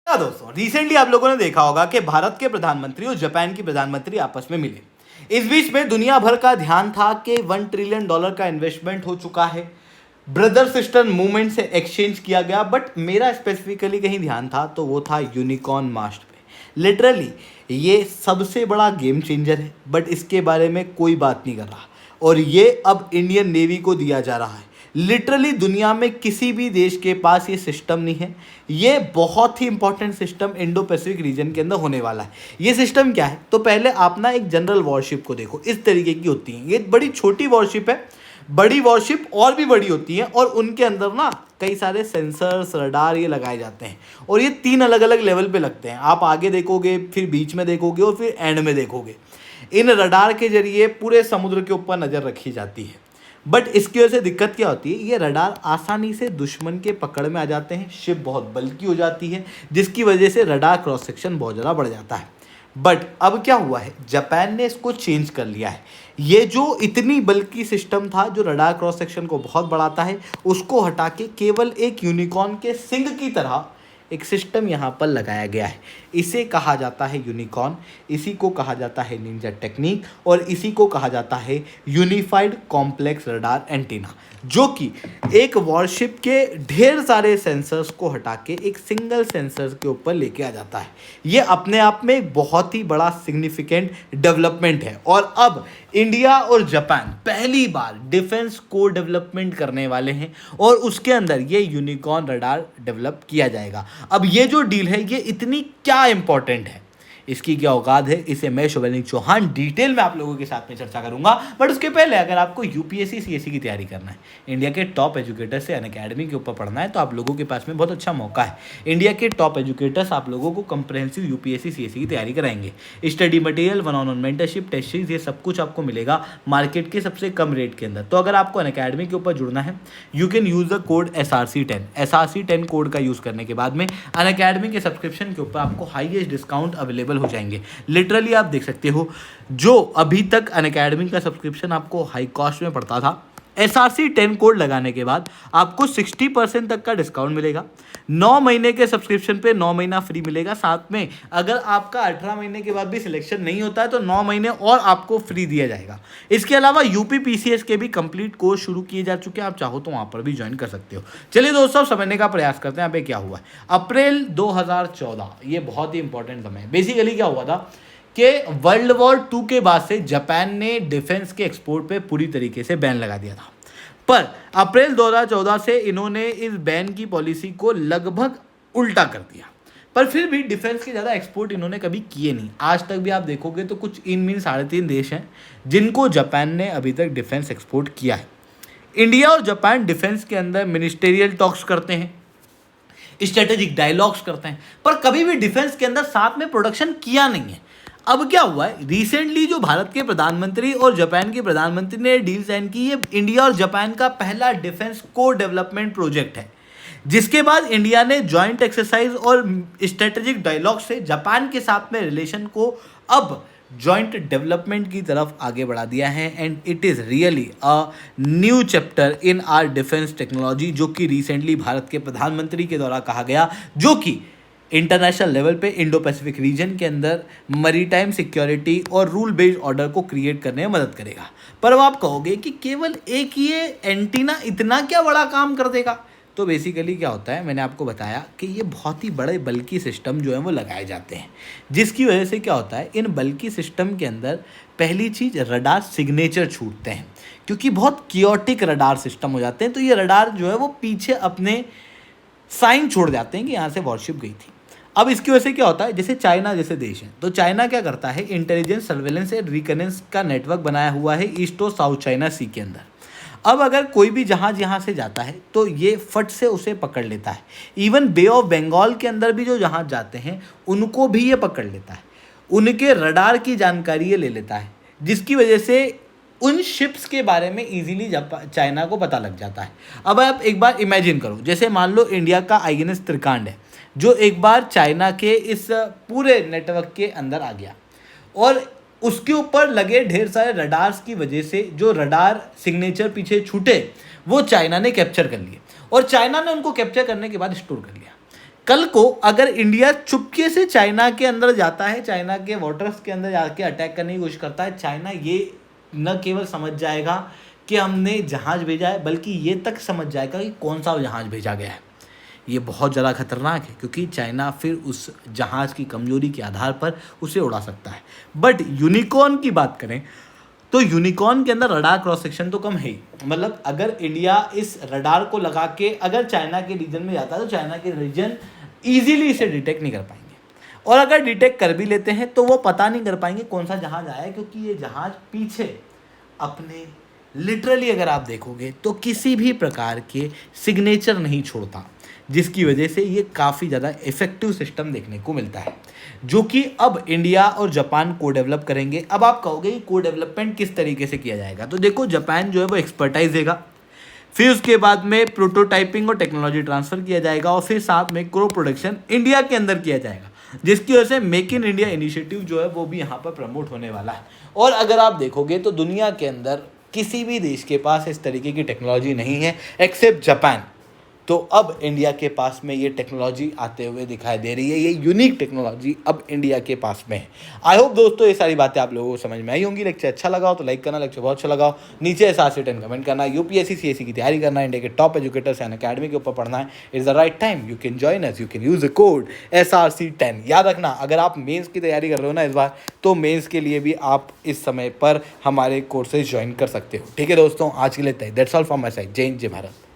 हाँ दोस्तों, रिसेंटली आप लोगों ने देखा होगा कि भारत के प्रधानमंत्री और जापान की प्रधानमंत्री आपस में मिले। इस बीच में दुनिया भर का ध्यान था कि $1 ट्रिलियन का इन्वेस्टमेंट हो चुका है, ब्रदर सिस्टर मूवमेंट से एक्सचेंज किया गया। बट मेरा स्पेसिफिकली कहीं ध्यान था तो वो था यूनिकॉर्न मास्ट पे। लिटरली ये सबसे बड़ा गेम चेंजर है, बट इसके बारे में कोई बात नहीं कर रहा और ये अब इंडियन नेवी को दिया जा रहा है। लिटरली दुनिया में किसी भी देश के पास ये सिस्टम नहीं है। ये बहुत ही important system Indo Pacific region के अंदर होने वाला है। ये सिस्टम क्या है, तो पहले आप ना एक जनरल वॉरशिप को देखो, इस तरीके की होती है। ये बड़ी छोटी वॉरशिप है, बड़ी वॉरशिप और भी बड़ी होती है और उनके अंदर ना कई सारे सेंसर्स रडार ये लगाए जाते हैं और ये 3 अलग अलग लेवल पे लगते हैं। आप आगे देखोगे, फिर बीच में देखोगे और फिर एंड में देखोगे। इन रडार के जरिए पूरे समुद्र के ऊपर नज़र रखी जाती है। बट इसकी वजह से दिक्कत क्या होती है, ये रडार आसानी से दुश्मन के पकड़ में आ जाते हैं। शिप बहुत बल्कि हो जाती है, जिसकी वजह से रडार क्रॉस सेक्शन बहुत ज़्यादा बढ़ जाता है। बट अब क्या हुआ है, जापान ने इसको चेंज कर लिया है। ये जो इतनी बल्कि सिस्टम था जो रडार क्रॉस सेक्शन को बहुत बढ़ाता है, उसको हटा के केवल एक यूनिकॉर्न के सिंग की तरह एक सिस्टम यहाँ पर लगाया गया है। इसे कहा जाता है यूनिकॉर्न, इसी को कहा जाता है निंजा टेक्निक और इसी को कहा जाता है यूनिफाइड कॉम्प्लेक्स रडार एंटीना, जो कि एक वॉरशिप के ढेर सारे सेंसर्स को हटा के एक सिंगल सेंसर के ऊपर लेके आ जाता है। ये अपने आप में एक बहुत ही बड़ा सिग्निफिकेंट डेवलपमेंट है और अब इंडिया और जापान पहली बार डिफेंस को डेवलपमेंट करने वाले हैं और उसके अंदर ये यूनिकॉर्न रडार डेवलप किया जाएगा। अब ये जो डील है ये इतनी क्या इंपॉर्टेंट है, इसकी क्या औकात है, इसे मैं शुभेंदु चौहान डिटेल में आप लोगों के साथ में चर्चा करूंगा। बट उसके पहले अगर आपको यूपीएससी सीएससी की तैयारी करना है, इंडिया के टॉप एजुकेटर से अनअकैडमी के ऊपर पढ़ना है, तो आप लोगों के पास में बहुत अच्छा मौका है। इंडिया के टॉप एजुकेटर्स आप लोगों को कंप्रहेंसिव यूपीएससी सीएससी की तैयारी कराएंगे। Study material, one on one mentorship, test series, ये सब कुछ आपको मिलेगा मार्केट के सबसे कम रेट के अंदर। तो अगर आपको अनअकैडमी के ऊपर जुड़ना है, you can use the code SRC10। SRC10 code का यूज़ करने के बाद में अनअकैडमी के सब्सक्रिप्शन के ऊपर आपको हाईएस्ट डिस्काउंट अवेलेबल हो जाएंगे। लिटरली आप देख सकते हो, जो अभी तक अनअकैडमी का सब्सक्रिप्शन आपको हाई कॉस्ट में पड़ता था, SRC10 कोड लगाने के बाद आपको 60% तक का डिस्काउंट मिलेगा। 9 महीने के सब्सक्रिप्शन पे 9 महीना फ्री मिलेगा। साथ में अगर आपका 18 महीने के बाद भी सिलेक्शन नहीं होता है तो 9 महीने और आपको फ्री दिया जाएगा। इसके अलावा यूपीपीसीएस के भी कंप्लीट कोर्स शुरू किए जा चुके हैं, आप चाहो तो वहाँ पर भी ज्वाइन कर सकते हो। चलिए दोस्तों, समझने का प्रयास करते हैं यहाँ पे क्या हुआ है। अप्रैल 2014, ये बहुत ही इंपॉर्टेंट समय है। बेसिकली क्या हुआ था कि वर्ल्ड वॉर 2 के बाद से जापान ने डिफेंस के एक्सपोर्ट पे पूरी तरीके से बैन लगा दिया था। पर अप्रैल 2014 से इन्होंने इस बैन की पॉलिसी को लगभग उल्टा कर दिया, पर फिर भी डिफेंस के ज़्यादा एक्सपोर्ट इन्होंने कभी किए नहीं। आज तक भी आप देखोगे तो कुछ इन मीन 3.5 देश हैं जिनको जापान ने अभी तक डिफेंस एक्सपोर्ट किया है। इंडिया और जापान डिफेंस के अंदर मिनिस्टेरियल टॉक्स करते हैं, स्ट्रेटेजिक डायलॉग्स करते हैं, पर कभी भी डिफेंस के अंदर साथ में प्रोडक्शन किया नहीं है। अब क्या हुआ है, रिसेंटली जो भारत के प्रधानमंत्री और जापान के प्रधानमंत्री ने डील साइन की, ये इंडिया और जापान का पहला डिफेंस को डेवलपमेंट प्रोजेक्ट है, जिसके बाद इंडिया ने जॉइंट एक्सरसाइज और स्ट्रेटेजिक डायलॉग से जापान के साथ में रिलेशन को अब जॉइंट डेवलपमेंट की तरफ आगे बढ़ा दिया है। And it is really a new chapter in are defence technology, जो कि रिसेंटली भारत के प्रधानमंत्री के द्वारा कहा गया, जो कि इंटरनेशनल लेवल पे इंडो पैसिफिक रीजन के अंदर मरीटाइम सिक्योरिटी और रूल बेस्ड ऑर्डर को क्रिएट करने में मदद करेगा। पर अब आप कहोगे कि केवल एक ये एंटीना इतना क्या बड़ा काम कर देगा, तो बेसिकली क्या होता है, मैंने आपको बताया कि ये बहुत ही बड़े बल्कि सिस्टम जो है वो लगाए जाते हैं, जिसकी वजह से क्या होता है, इन बल्कि सिस्टम के अंदर पहली चीज़ रडार सिग्नेचर छूटते हैं, क्योंकि बहुत कियोटिक रडार सिस्टम हो जाते हैं। तो ये रडार जो है वो पीछे अपने साइन छोड़ जाते हैं कि यहाँ से वॉरशिप गई थी। अब इसकी वजह से क्या होता है, जैसे चाइना जैसे देश है, तो चाइना क्या करता है, इंटेलिजेंस सर्वेलेंस एंड रिकनेंस का नेटवर्क बनाया हुआ है ईस्ट और साउथ चाइना सी के अंदर। अब अगर कोई भी जहाज यहाँ से जाता है तो ये फट से उसे पकड़ लेता है। इवन बे ऑफ बंगाल के अंदर भी जो जहाज जाते हैं उनको भी ये पकड़ लेता है, उनके रडार की जानकारी ये ले लेता है, जिसकी वजह से उन शिप्स के बारे में इजीली चाइना को पता लग जाता है। अब आप एक बार इमेजिन करो, जैसे मान लो इंडिया का INS त्रिकांड है, जो एक बार चाइना के इस पूरे नेटवर्क के अंदर आ गया और उसके ऊपर लगे ढेर सारे रडार्स की वजह से जो रडार सिग्नेचर पीछे छूटे वो चाइना ने कैप्चर कर लिए और चाइना ने उनको कैप्चर करने के बाद स्टोर कर लिया। कल को अगर इंडिया चुपके से चाइना के अंदर जाता है, चाइना के वाटर्स के अंदर जाके अटैक करने की कोशिश करता है, चाइना ये न केवल समझ जाएगा कि हमने जहाज़ भेजा है, बल्कि ये तक समझ जाएगा कि कौन सा जहाज़ भेजा गया है। ये बहुत ज़्यादा खतरनाक है, क्योंकि चाइना फिर उस जहाज़ की कमजोरी के आधार पर उसे उड़ा सकता है। बट यूनिकॉर्न की बात करें तो यूनिकॉर्न के अंदर रडार क्रॉस सेक्शन तो कम है ही। मतलब अगर इंडिया इस रडार को लगा के अगर चाइना के रीजन में जाता है तो चाइना के रीजन ईजिली इसे डिटेक्ट नहीं कर पाएंगे, और अगर डिटेक्ट कर भी लेते हैं तो वो पता नहीं कर पाएंगे कौन सा जहाज़ आया है, क्योंकि ये जहाज़ पीछे अपने लिटरली अगर आप देखोगे तो किसी भी प्रकार के सिग्नेचर नहीं छोड़ता, जिसकी वजह से ये काफ़ी ज़्यादा इफेक्टिव सिस्टम देखने को मिलता है, जो कि अब इंडिया और जापान को डेवलप करेंगे। अब आप कहोगे कि को डेवलपमेंट किस तरीके से किया जाएगा, तो देखो जापान जो है वो एक्सपर्टाइज देगा, फिर उसके बाद में प्रोटोटाइपिंग और टेक्नोलॉजी ट्रांसफ़र किया जाएगा, और फिर साथ में क्रो प्रोडक्शन इंडिया के अंदर किया जाएगा, जिसकी वजह से मेक इन इंडिया इनिशिएटिव जो है वो भी यहाँ पर प्रमोट होने वाला है। और अगर आप देखोगे तो दुनिया के अंदर किसी भी देश के पास इस तरीके की टेक्नोलॉजी नहीं है एक्सेप्ट जापान। तो अब इंडिया के पास में ये टेक्नोलॉजी आते हुए दिखाई दे रही है, ये यूनिक टेक्नोलॉजी अब इंडिया के पास में है। आई होप दोस्तों ये सारी बातें आप लोगों को समझ में आई होंगी। लेक्चर अच्छा लगा हो तो लाइक करना, लेक्चर बहुत अच्छा लगा हो नीचे SR10 कमेंट करना। यूपीएससी CSE की तैयारी करना है, इंडिया के टॉप एजुकेटर्स एंड अकेडमी के ऊपर पढ़ना है, it's the right time. You can join us, you can use the code SRC10। याद रखना, अगर आप मेंस की तैयारी कर रहे हो ना इस बार, तो मेंस के लिए भी आप इस समय पर हमारे कोर्सेज ज्वाइन कर सकते हो। ठीक है दोस्तों, आज के लिए that's all from my side. जय हिंद, जय भारत।